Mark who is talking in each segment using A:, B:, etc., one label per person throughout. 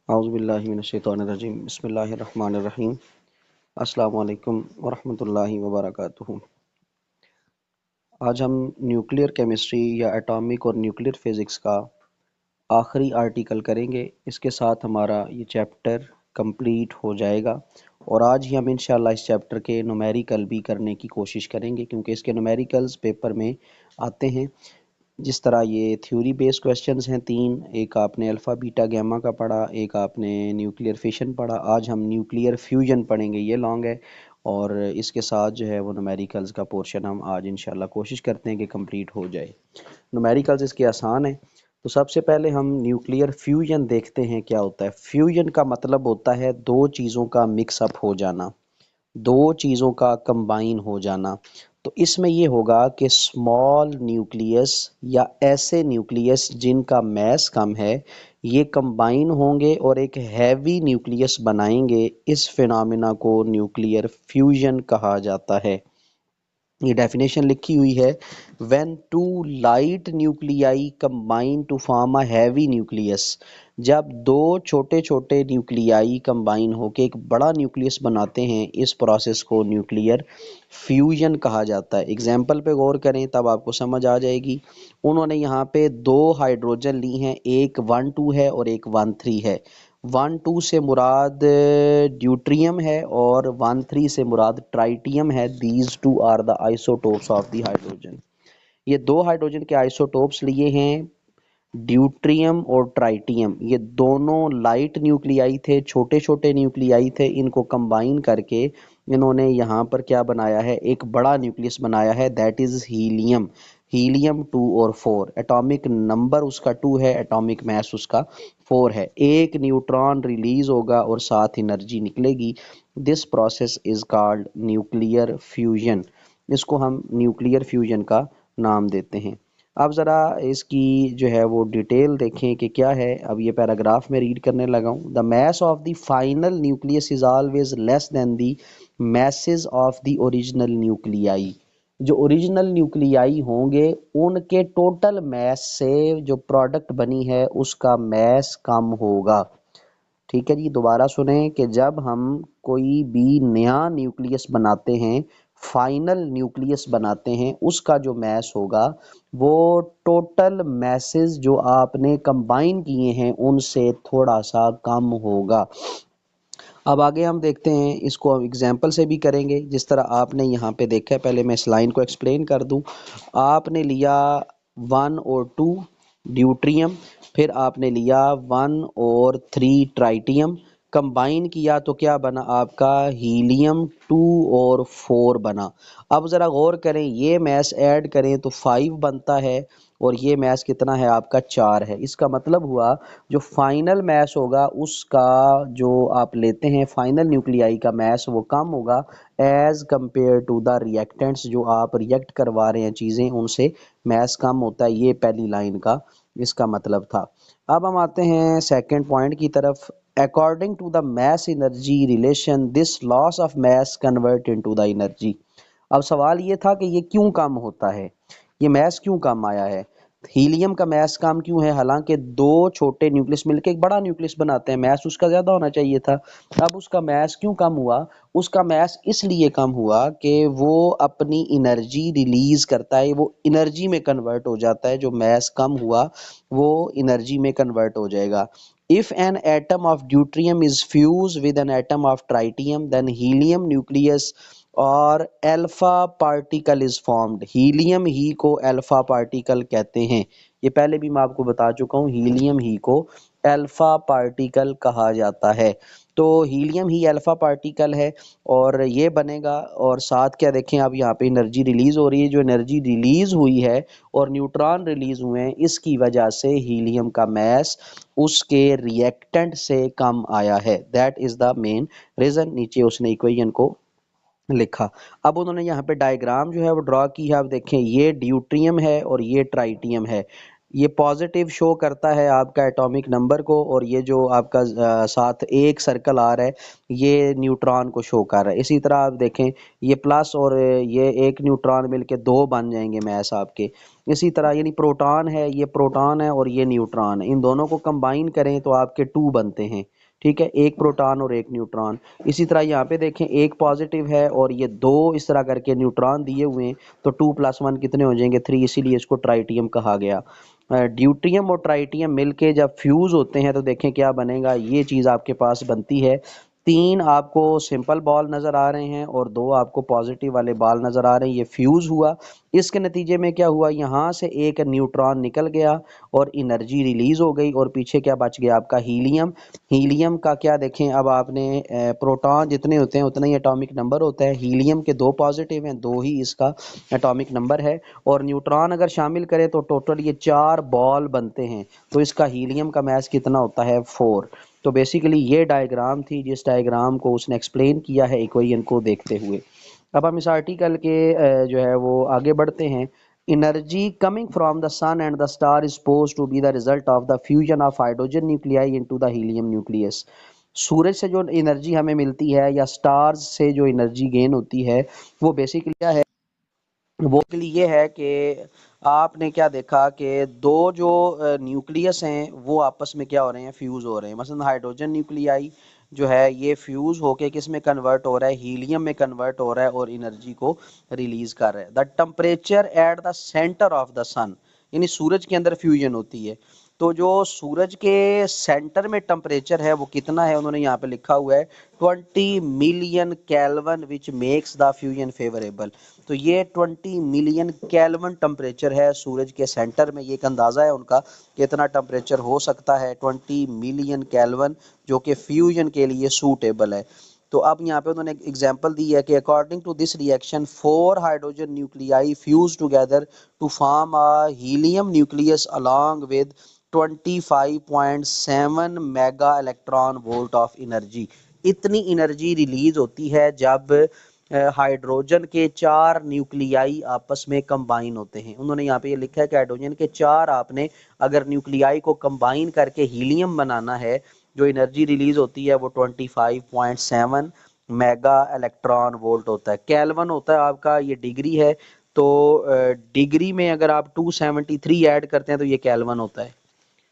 A: औज़ुबिल्लाहि मिनश्शैतानिर्रजीम बिस्मिल्लाहिर्रहमानिर्रहीम अस्सलामु अलैकुम वरहमतुल्लाहि वबरकातुहू। आज हम न्यूक्लियर केमिस्ट्री या एटॉमिक और न्यूक्लियर फिज़िक्स का आखिरी आर्टिकल करेंगे। इसके साथ हमारा ये चैप्टर कंप्लीट हो जाएगा और आज ही हम इंशाल्लाह इस चैप्टर के न्यूमेरिकल भी करने की कोशिश करेंगे, क्योंकि इसके न्यूमेरिकल्स पेपर में आते हैं। जिस तरह ये थ्योरी बेस्ड क्वेश्चंस हैं तीन, एक आपने अल्फ़ा बीटा गैमा का पढ़ा, एक आपने न्यूक्लियर फिशन पढ़ा, आज हम न्यूक्लियर फ्यूजन पढ़ेंगे। ये लॉन्ग है और इसके साथ जो है वो न्यूमेरिकल्स का पोर्शन हम आज इंशाल्लाह कोशिश करते हैं कि कंप्लीट हो जाए। न्यूमेरिकल्स इसके आसान है। तो सबसे पहले हम न्यूक्लियर फ्यूजन देखते हैं क्या होता है। फ्यूजन का मतलब होता है दो चीज़ों का मिक्सअप हो जाना, दो चीज़ों का कंबाइन हो जाना। तो इसमें ये होगा कि स्मॉल न्यूक्लियस या ऐसे न्यूक्लियस जिनका मैस कम है ये कंबाइन होंगे और एक हैवी न्यूक्लियस बनाएंगे। इस फिनोमेना को न्यूक्लियर फ्यूजन कहा जाता है। ये डेफिनेशन लिखी हुई है, when two light nuclei combine to form a heavy nucleus. जब दो छोटे छोटे न्यूक्लियाई कंबाइन होकर एक बड़ा न्यूक्लियस बनाते हैं, इस प्रोसेस को न्यूक्लियर फ्यूजन कहा जाता है। एग्जाम्पल पे गौर करें तब आपको समझ आ जाएगी। उन्होंने यहाँ पे दो हाइड्रोजन ली हैं, एक 1,2 है और एक 1,3 है। 1,2 से मुराद ड्यूट्रियम है और 1,3 से मुराद ट्राइटियम है। These two are the isotopes of the hydrogen. ये दो हाइड्रोजन के आइसोटोप्स लिए हैं, ड्यूट्रियम और ट्राइटियम। ये दोनों लाइट न्यूक्लियाई थे, छोटे छोटे न्यूक्लियाई थे। इनको कंबाइन करके इन्होंने यहाँ पर क्या बनाया है, एक बड़ा न्यूक्लियस बनाया है, दैट इज हीलियम। हीलियम 2 और 4, एटॉमिक नंबर उसका 2 है, एटॉमिक मास उसका 4 है। एक न्यूट्रॉन रिलीज होगा और साथ एनर्जी निकलेगी। This process is called nuclear fusion. इसको हम न्यूक्लियर फ्यूजन का नाम देते हैं। अब ज़रा इसकी जो है वो डिटेल देखें कि क्या है। अब ये पैराग्राफ में रीड करने लगा हूँ। The mass of the final nucleus is always less than the message of the original nuclei. जो ओरिजिनल न्यूक्लियाई होंगे उनके टोटल मैस से जो प्रोडक्ट बनी है उसका मैस कम होगा। ठीक है जी, दोबारा सुने कि जब हम कोई भी नया न्यूक्लियस बनाते हैं, फाइनल न्यूक्लियस बनाते हैं, उसका जो मैस होगा वो टोटल मैसेज जो आपने कंबाइन किए हैं उनसे थोड़ा सा कम होगा। अब आगे हम देखते हैं, इसको हम एग्जाम्पल से भी करेंगे। जिस तरह आपने यहाँ पे देखा है, पहले मैं इस लाइन को एक्सप्लेन कर दूँ। आपने लिया 1 और 2 ड्यूट्रियम, फिर आपने लिया 1 और 3 ट्राइटियम, कंबाइन किया तो क्या बना आपका, हीलियम 2 और 4 बना। अब ज़रा गौर करें, ये मैस ऐड करें तो 5 बनता है और ये मैस कितना है आपका, 4 है। इसका मतलब हुआ जो फाइनल मैस होगा उसका जो आप लेते हैं फाइनल न्यूक्लियाई का मैस वो कम होगा as compare to the reactants. जो आप रिएक्ट करवा रहे हैं चीज़ें उनसे मैस कम होता है। ये पहली लाइन का इसका मतलब था। अब हम आते हैं सेकंड पॉइंट की तरफ। According to the mass energy relation this loss of mass convert into the energy. अब सवाल ये था कि ये क्यों कम होता है, ये मैस क्यों कम आया है। हीलियम का मैस कम क्यों है, हालांकि दो छोटे न्यूक्लियस मिलकर एक बड़ा न्यूक्लियस बनाते हैं, मैस उसका ज्यादा होना चाहिए था। अब उसका मैस क्यों कम हुआ, उसका मैस इसलिए कम हुआ कि वो अपनी एनर्जी रिलीज करता है, वो एनर्जी में कन्वर्ट हो जाता है। जो मैस कम हुआ वो एनर्जी में कन्वर्ट हो जाएगा। If an atom of deuterium is fused with an atom of tritium, then helium nucleus और alpha particle is formed. Helium ही को अल्फा पार्टिकल कहते हैं। ये पहले भी मैं आपको बता चुका हूँ, हीलियम ही को अल्फा पार्टिकल कहा जाता है। तो हीलियम ही अल्फा पार्टिकल है और ये बनेगा। और साथ क्या देखें, अब यहाँ पे एनर्जी रिलीज हो रही है। जो एनर्जी रिलीज हुई है और न्यूट्रॉन रिलीज हुए हैं, इसकी वजह से हीलियम का मैस उसके रिएक्टेंट से कम आया है। That is the main reason. नीचे उसने इक्वेशन को लिखा। अब उन्होंने यहाँ पे डायग्राम जो है वो ड्रॉ की है। आप देखें, ये ड्यूट्रियम है और ये ट्राइटियम है। ये पॉजिटिव शो करता है आपका एटॉमिक नंबर को और ये जो आपका साथ एक सर्कल आ रहा है ये न्यूट्रॉन को शो कर रहा है। इसी तरह आप देखें, ये प्लस और ये एक न्यूट्रॉन मिलके दो बन जाएंगे मैस आपके। इसी तरह यानी प्रोटॉन है, ये प्रोटॉन है और ये न्यूट्रॉन है, इन दोनों को कंबाइन करें तो आपके 2 बनते हैं। ठीक है, एक प्रोटॉन और एक न्यूट्रॉन। इसी तरह यहाँ पे देखें एक पॉजिटिव है और ये दो इस तरह करके न्यूट्रॉन दिए हुए हैं, तो 2+1 कितने हो जाएंगे 3, इसीलिए इसको ट्राइटियम कहा गया। ड्यूट्रियम और ट्राइटियम मिलके जब फ्यूज होते हैं तो देखें क्या बनेगा, ये चीज़ आपके पास बनती है। 3 आपको सिंपल बॉल नज़र आ रहे हैं और 2 आपको पॉजिटिव वाले बॉल नज़र आ रहे हैं, ये फ्यूज़ हुआ। इसके नतीजे में क्या हुआ, यहाँ से एक न्यूट्रॉन निकल गया और एनर्जी रिलीज़ हो गई और पीछे क्या बच गया आपका हीलियम। हीलियम का क्या देखें, अब आपने प्रोटॉन जितने होते हैं उतना ही एटॉमिक नंबर होता है, हीलियम के 2 पॉजिटिव हैं, 2 ही इसका एटॉमिक नंबर है। और न्यूट्रॉन अगर शामिल करें तो टोटल ये 4 बॉल बनते हैं, तो इसका हीलियम का मैस कितना होता है 4। तो बेसिकली ये डायग्राम थी, जिस डायग्राम को उसने एक्सप्लेन किया है इक्वेशन को देखते हुए। अब हम इस आर्टिकल के जो है वो आगे बढ़ते हैं। Energy coming from the sun and the star is supposed to be the result of the fusion of hydrogen nuclei into the helium nucleus। सूरज से जो एनर्जी हमें मिलती है या स्टार्स से जो एनर्जी गेन होती है वो बेसिकली क्या है, वो के लिए ये है कि आपने क्या देखा कि दो जो न्यूक्लियस हैं वो आपस में क्या हो रहे हैं, फ्यूज़ हो रहे हैं। मसलन हाइड्रोजन न्यूक्लियाई जो है ये फ्यूज़ होके किस में कन्वर्ट हो रहा है, हीलियम में कन्वर्ट हो रहा है और एनर्जी को रिलीज कर रहा है। The temperature at the centre of the sun, यानी सूरज के अंदर फ्यूजन होती है, तो जो सूरज के सेंटर में टेम्परेचर है वो कितना है, उन्होंने यहाँ पे लिखा हुआ है 20 million kelvin which makes the fusion favourable. तो ये 20 मिलियन केल्विन टेम्परेचर है सूरज के सेंटर में, ये एक अंदाज़ा है उनका कितना टेम्परेचर हो सकता है 20 मिलियन केल्विन, जो कि फ्यूजन के लिए सूटेबल है। तो अब यहाँ पे उन्होंने एग्जांपल दी है कि according to this reaction 4 hydrogen nuclei fuse together to form a helium nucleus along with 25.7 mega electron volt of energy. इतनी एनर्जी रिलीज होती है जब हाइड्रोजन के 4 न्यूक्लियाई आपस में कंबाइन होते हैं। उन्होंने यहाँ पे ये लिखा है कि हाइड्रोजन के 4 आपने अगर न्यूक्लियाई को कंबाइन करके हीलियम बनाना है, जो एनर्जी रिलीज होती है वो 25.7 मेगा इलेक्ट्रॉन वोल्ट होता है। केल्विन होता है आपका, ये डिग्री है, तो डिग्री में अगर आप 273 ऐड करते हैं तो ये केल्विन होता है।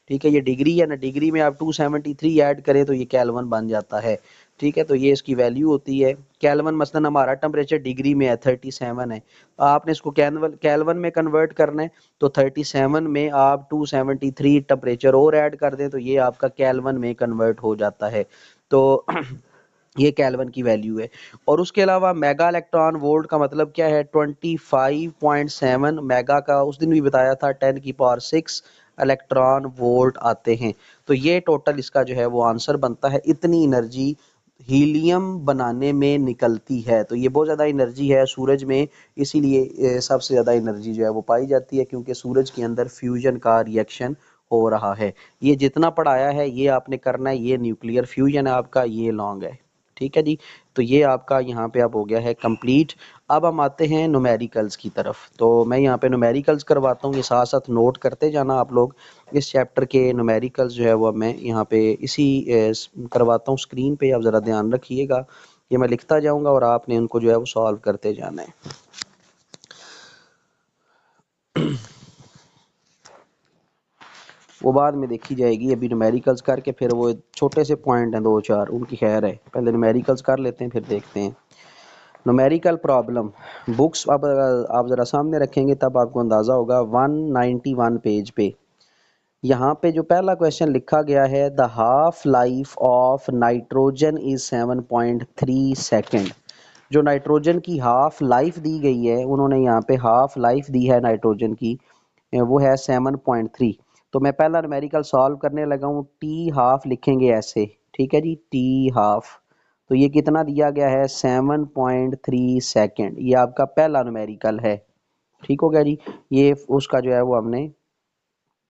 A: ठीक है, ये डिग्री है ना, डिग्री में आप 273 ऐड करें तो ये केल्विन बन जाता है। ठीक है, तो ये इसकी वैल्यू होती है। केल्विन मसलन हमारा टेम्परेचर डिग्री में है 37 है, आपने इसको केल्विन में कन्वर्ट करना है, तो 37 में आप 273 टेम्परेचर और ऐड कर दें तो ये आपका केल्विन में कन्वर्ट हो जाता है। तो ये केल्विन की वैल्यू है। और उसके अलावा मेगा इलेक्ट्रॉन वोल्ट का मतलब क्या है, 25.7 मेगा का उस दिन भी बताया था 10⁶ इलेक्ट्रॉन वोल्ट आते हैं। तो ये टोटल इसका जो है वो आंसर बनता है, इतनी एनर्जी हीलियम बनाने में निकलती है। तो ये बहुत ज़्यादा एनर्जी है सूरज में, इसीलिए सबसे ज़्यादा एनर्जी जो है वो पाई जाती है, क्योंकि सूरज के अंदर फ्यूजन का रिएक्शन हो रहा है। ये जितना पढ़ाया है ये आपने करना है, ये न्यूक्लियर फ्यूजन है आपका, ये लॉन्ग है। ठीक है जी, तो ये आपका यहाँ पे अब हो गया है कंप्लीट। अब हम आते हैं न्यूमेरिकल्स की तरफ। तो मैं यहाँ पे न्यूमेरिकल्स करवाता हूँ, ये साथ साथ नोट करते जाना आप लोग। इस चैप्टर के न्यूमेरिकल्स जो है वो मैं यहाँ पे इसी करवाता हूँ स्क्रीन पे, आप ज़रा ध्यान रखिएगा। ये मैं लिखता जाऊँगा और आपने उनको जो है वो सॉल्व करते जाना है। वो बाद में देखी जाएगी, अभी न्यूमेरिकल्स करके फिर वो छोटे से पॉइंट हैं 2-4 उनकी खैर है, पहले न्यूमेरिकल्स कर लेते हैं फिर देखते हैं। न्यूमेरिकल प्रॉब्लम बुक्स अब आप ज़रा सामने रखेंगे तब आपको अंदाज़ा होगा। 191 पेज पे यहाँ पे जो पहला क्वेश्चन लिखा गया है, the half life of nitrogen is 7.3 second. जो नाइट्रोजन की हाफ लाइफ दी गई है, उन्होंने यहाँ पे हाफ लाइफ दी है नाइट्रोजन की, वो है 7.3। तो मैं पहला न्यूमेरिकल सॉल्व करने लगा हूँ, टी हाफ लिखेंगे ऐसे, ठीक है जी, टी हाफ। तो ये कितना दिया गया है 7.3 सेकेंड, ये आपका पहला न्यूमेरिकल है। ठीक हो गया जी, ये उसका जो है वो हमने